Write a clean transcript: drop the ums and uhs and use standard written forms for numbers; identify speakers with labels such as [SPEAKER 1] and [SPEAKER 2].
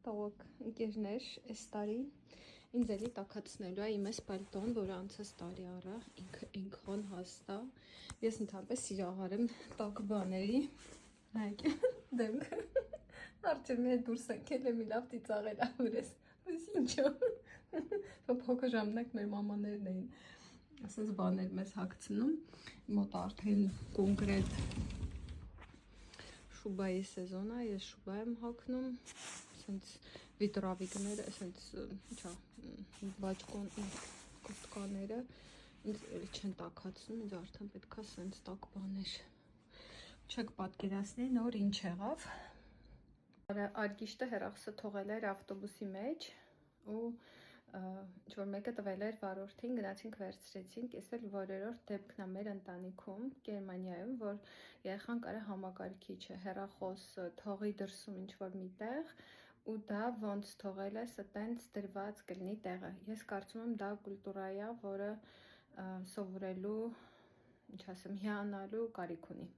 [SPEAKER 1] տաղոք ընկերներ, այս տարի ինձ էլի տաքացնելու է իմ այս պալտոն, որը անցած տարի առա, ինքը ինքան հաստ է, ես ընդհանրապես սիրահար եմ տաք բաների, հայք դեմքը, արջևի հետ դուրս ընկել եմ, լավ ծիծաղել է վրես, ես ինչո, փոքր ժամանակ մեր մամաներն էին, ասես բաներ մեզ հագցնում, մոտ արդեն կոնկրետ շուբայի սեզոն է, ես շուբա եմ հագնում, սենց վիտրավիկները, սենց ինչա, բաճկոն կուրտկաները, ինձ էլի չեն տաքացնում, ինձ արդեն պետք է սենց տաք բաներ, չեք պատկերացնի նոր ինչ եղավ, Արգիշտը հեռախոսը թողել էր ավտոբուսի մեջ ու ինչ-որ մեկը տվել էր վարորդին, գնացինք վերցրեցինք, ես էլ որերորդ դեպքն է մեր ընտանիքում, Գերմանիայում, որ երեխան կարա համակարգիչը, հեռախոս թողի դրսում ինչ-որ մի տեղ ու դա ոնց թողել ես տենց դրված կլինի տեղը, ես կարծում եմ դա կուլտուրա է, որը սովորելու, ինչ ասեմ, հիանալու կարիք ունի